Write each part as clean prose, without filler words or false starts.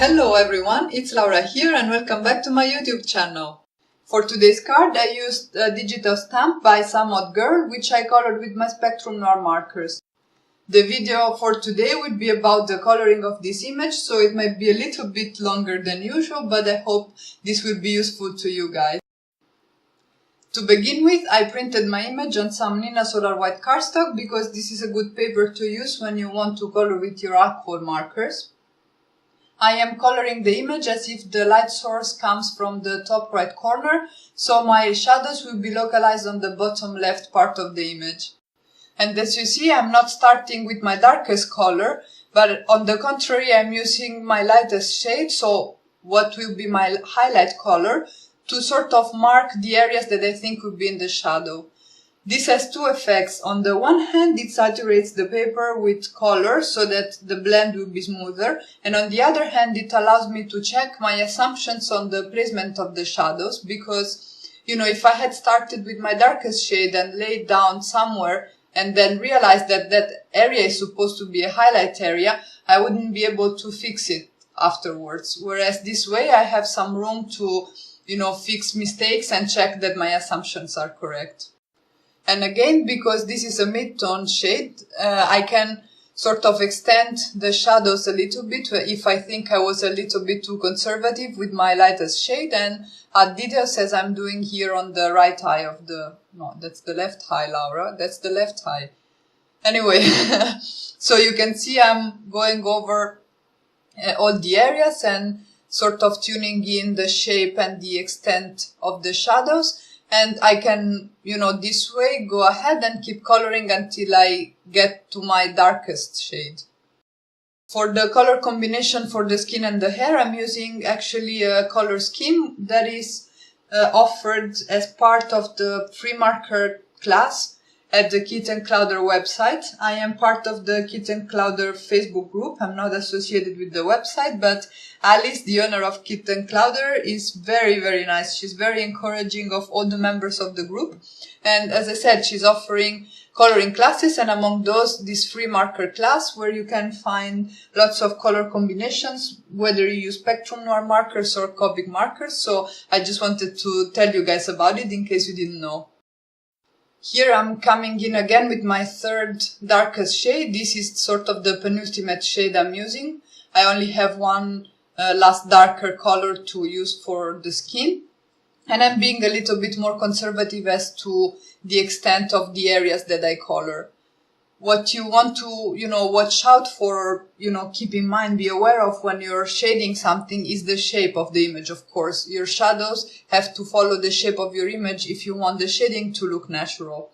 Hello everyone, it's Laura here and welcome back to my YouTube channel. For today's card I used a digital stamp by Some Odd Girl, which I colored with my Spectrum Noir markers. The video for today would be about the coloring of this image, so it might be a little bit longer than usual, but I hope this will be useful to you guys. To begin with, I printed my image on some Nina Solar White cardstock because this is a good paper to use when you want to color with your alcohol markers. I am coloring the image as if the light source comes from the top right corner, so my shadows will be localized on the bottom left part of the image. And as you see, I'm not starting with my darkest color, but on the contrary, I'm using my lightest shade, so what will be my highlight color, to sort of mark the areas that I think will be in the shadow. This has two effects. On the one hand, it saturates the paper with color so that the blend will be smoother, and on the other hand, it allows me to check my assumptions on the placement of the shadows, because, if I had started with my darkest shade and laid down somewhere and then realized that that area is supposed to be a highlight area, I wouldn't be able to fix it afterwards. Whereas this way, I have some room to, fix mistakes and check that my assumptions are correct. And again, because this is a mid-tone shade, I can sort of extend the shadows a little bit if I think I was a little bit too conservative with my lightest shade, and add details as I'm doing here on the right eye of no, that's the left eye, Laura, that's the left eye. Anyway, so you can see I'm going over all the areas and sort of tuning in the shape and the extent of the shadows. And I can, this way go ahead and keep coloring until I get to my darkest shade. For the color combination for the skin and the hair, I'm using actually a color scheme that is offered as part of the free marker class at the Kit and Clowder website. I am part of the Kit and Clowder Facebook group. I'm not associated with the website, but Alice, the owner of Kit and Clowder, is very, very nice. She's very encouraging of all the members of the group. And as I said, she's offering coloring classes, and among those, this free marker class where you can find lots of color combinations, whether you use Spectrum Noir markers or Copic markers. So I just wanted to tell you guys about it in case you didn't know. Here I'm coming in again with my third darkest shade. This is sort of the penultimate shade I'm using. I only have one last darker color to use for the skin. And I'm being a little bit more conservative as to the extent of the areas that I color. What you want to, watch out for, keep in mind, be aware of when you're shading something is the shape of the image, of course. Your shadows have to follow the shape of your image if you want the shading to look natural.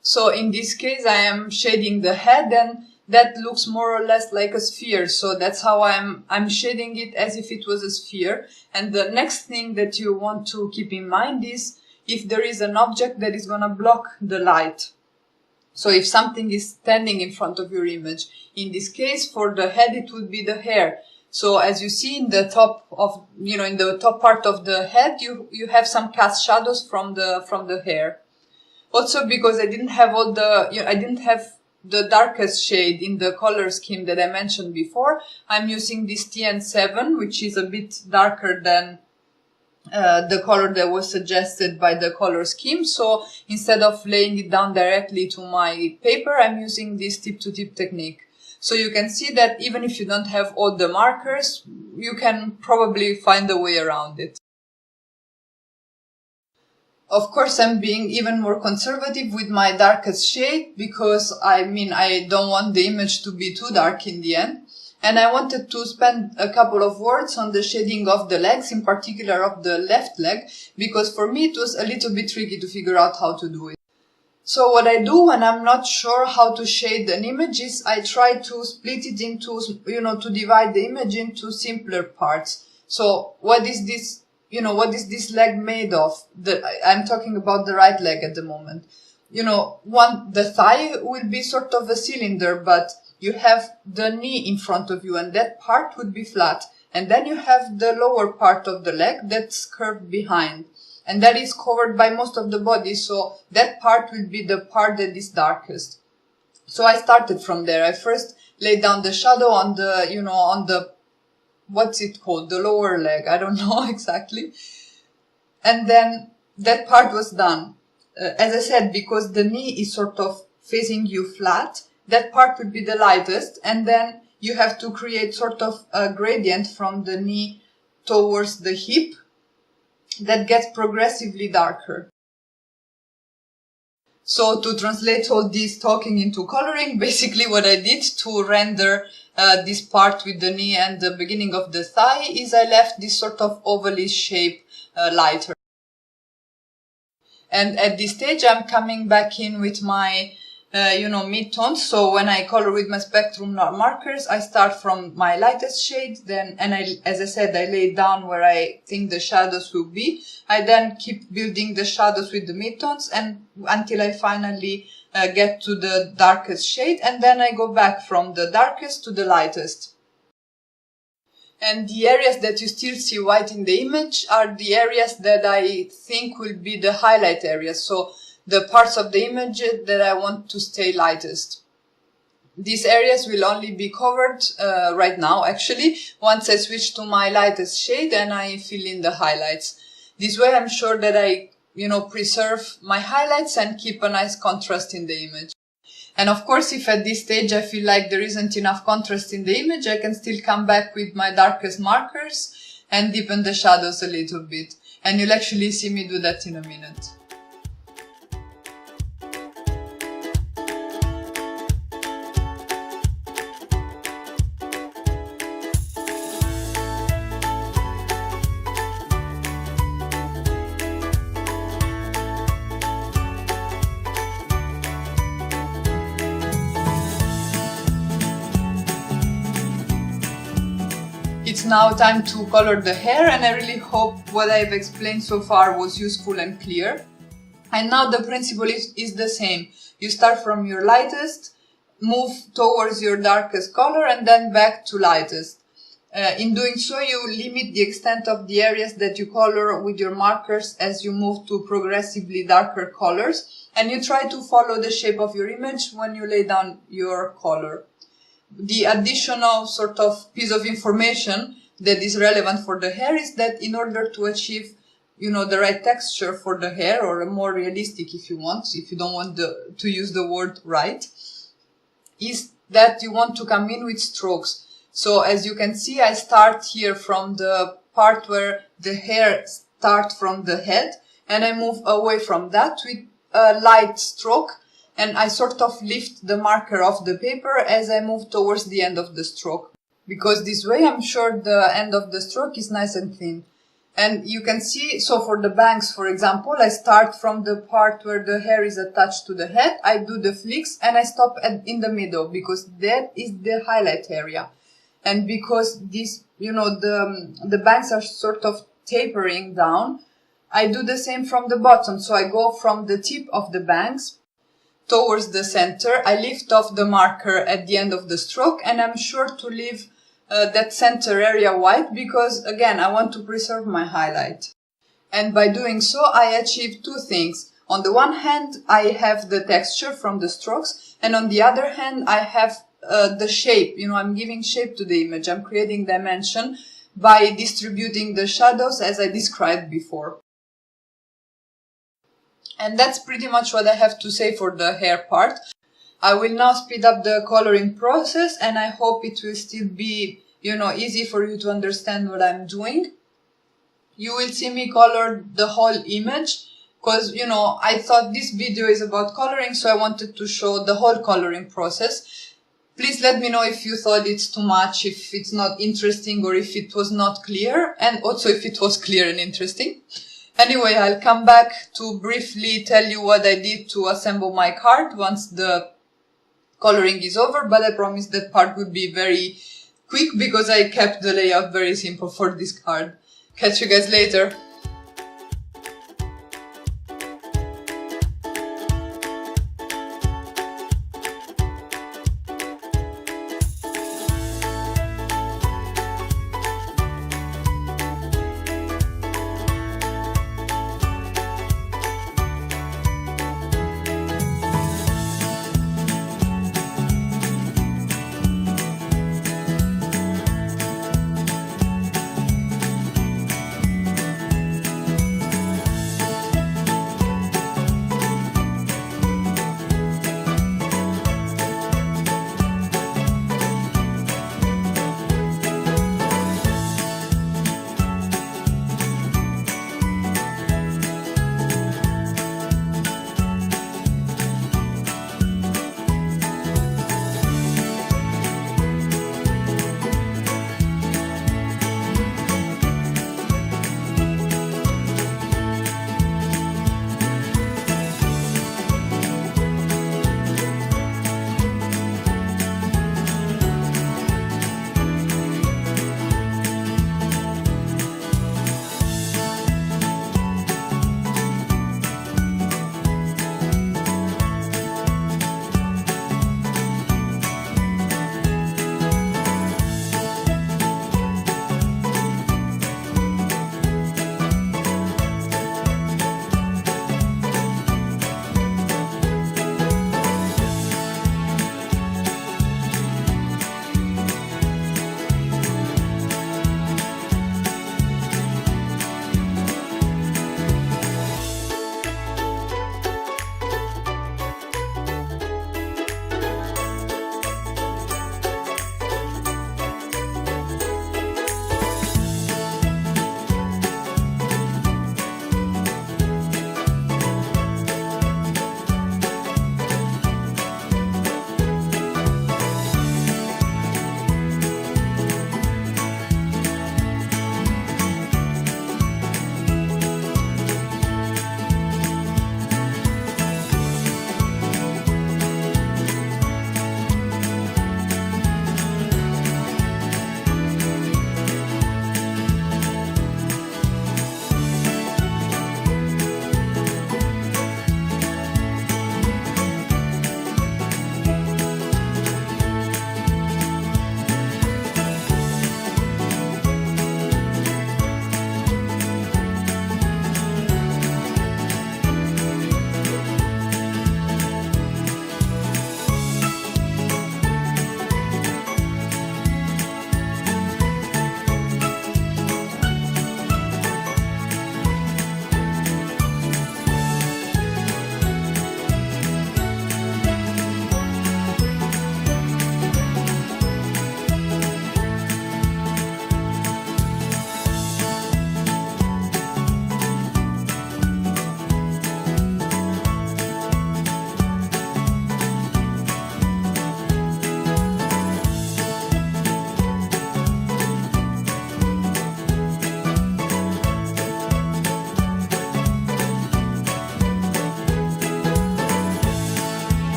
So in this case, I am shading the head, and that looks more or less like a sphere. So that's how I'm shading it as if it was a sphere. And the next thing that you want to keep in mind is if there is an object that is gonna block the light. So if something is standing in front of your image, in this case, for the head, it would be the hair. So as you see in the top of, in the top part of the head, you have some cast shadows from the hair. Also, because I didn't have I didn't have the darkest shade in the color scheme that I mentioned before, I'm using this TN7, which is a bit darker than the color that was suggested by the color scheme. So instead of laying it down directly to my paper, I'm using this tip-to-tip technique. So you can see that even if you don't have all the markers, you can probably find a way around it. Of course, I'm being even more conservative with my darkest shade because, I don't want the image to be too dark in the end. And I wanted to spend a couple of words on the shading of the legs, in particular of the left leg, because for me it was a little bit tricky to figure out how to do it. So what I do when I'm not sure how to shade an image is I try to split it into, to divide the image into simpler parts. So what is this leg made of? I'm talking about the right leg at the moment. The thigh will be sort of a cylinder, but you have the knee in front of you, and that part would be flat. And then you have the lower part of the leg that's curved behind. And that is covered by most of the body, so that part will be the part that is darkest. So I started from there. I first laid down the shadow on the, on the what's it called? The lower leg. I don't know exactly. And then that part was done. As I said, because the knee is sort of facing you flat, that part would be the lightest. And then you have to create sort of a gradient from the knee towards the hip that gets progressively darker. So to translate all this talking into coloring, basically what I did to render this part with the knee and the beginning of the thigh is I left this sort of ovally shape lighter. And at this stage, I'm coming back in with my, midtones. So when I color with my Spectrum Noir markers, I start from my lightest shade, as I said, I lay down where I think the shadows will be. I then keep building the shadows with the midtones and until I finally get to the darkest shade, and then I go back from the darkest to the lightest. And the areas that you still see white in the image are the areas that I think will be the highlight areas. So the parts of the image that I want to stay lightest. These areas will only be covered right now, actually, once I switch to my lightest shade and I fill in the highlights. This way I'm sure that I, preserve my highlights and keep a nice contrast in the image. And of course, if at this stage I feel like there isn't enough contrast in the image, I can still come back with my darkest markers and deepen the shadows a little bit. And you'll actually see me do that in a minute. It's now time to color the hair, and I really hope what I've explained so far was useful and clear. And now the principle is the same. You start from your lightest, move towards your darkest color, and then back to lightest. In doing so, you limit the extent of the areas that you color with your markers as you move to progressively darker colors, and you try to follow the shape of your image when you lay down your color. The additional sort of piece of information that is relevant for the hair is that in order to achieve, the right texture for the hair, or a more realistic if you don't want to use the word right, is that you want to come in with strokes. So as you can see, I start here from the part where the hair starts from the head, and I move away from that with a light stroke. And I sort of lift the marker off the paper as I move towards the end of the stroke. Because this way I'm sure the end of the stroke is nice and clean. And you can see, so for the bangs, for example, I start from the part where the hair is attached to the head, I do the flicks, and I stop in the middle, because that is the highlight area. And because this, the bangs are sort of tapering down, I do the same from the bottom. So I go from the tip of the bangs towards the center, I lift off the marker at the end of the stroke, and I'm sure to leave that center area white because, again, I want to preserve my highlight. And by doing so, I achieve two things. On the one hand, I have the texture from the strokes, and on the other hand, I have the shape. I'm giving shape to the image. I'm creating dimension by distributing the shadows as I described before. And that's pretty much what I have to say for the hair part. I will now speed up the coloring process, and I hope it will still be, easy for you to understand what I'm doing. You will see me color the whole image because, I thought this video is about coloring, so I wanted to show the whole coloring process. Please let me know if you thought it's too much, if it's not interesting, or if it was not clear, and also if it was clear and interesting. Anyway, I'll come back to briefly tell you what I did to assemble my card once the coloring is over, but I promise that part will be very quick because I kept the layout very simple for this card. Catch you guys later.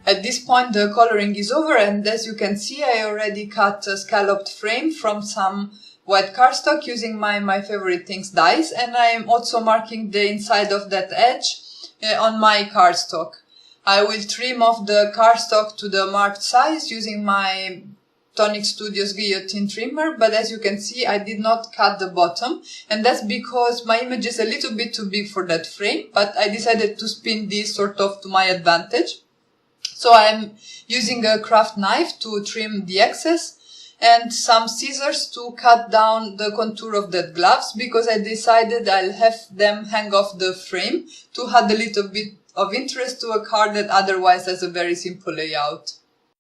At this point the coloring is over, and as you can see I already cut a scalloped frame from some white cardstock using my favorite things dies, and I am also marking the inside of that edge on my cardstock. I will trim off the cardstock to the marked size using my Tonic Studios guillotine trimmer, but as you can see I did not cut the bottom, and that's because my image is a little bit too big for that frame, but I decided to spin this sort of to my advantage. So I'm using a craft knife to trim the excess and some scissors to cut down the contour of that gloves, because I decided I'll have them hang off the frame to add a little bit of interest to a card that otherwise has a very simple layout.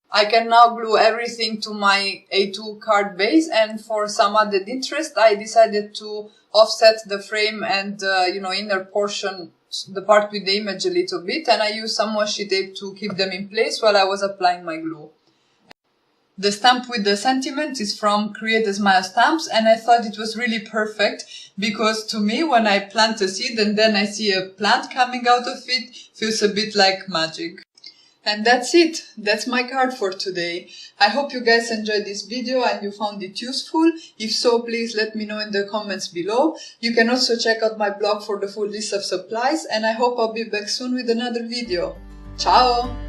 I can now glue everything to my A2 card base, and for some added interest I decided to offset the frame and inner portion, the part with the image, a little bit, and I used some washi tape to keep them in place while I was applying my glue. The stamp with the sentiment is from Create a Smile Stamps, and I thought it was really perfect because to me when I plant a seed and then I see a plant coming out of it, feels a bit like magic. And that's it. That's my card for today. I hope you guys enjoyed this video and you found it useful. If so, please let me know in the comments below. You can also check out my blog for the full list of supplies, and I hope I'll be back soon with another video. Ciao!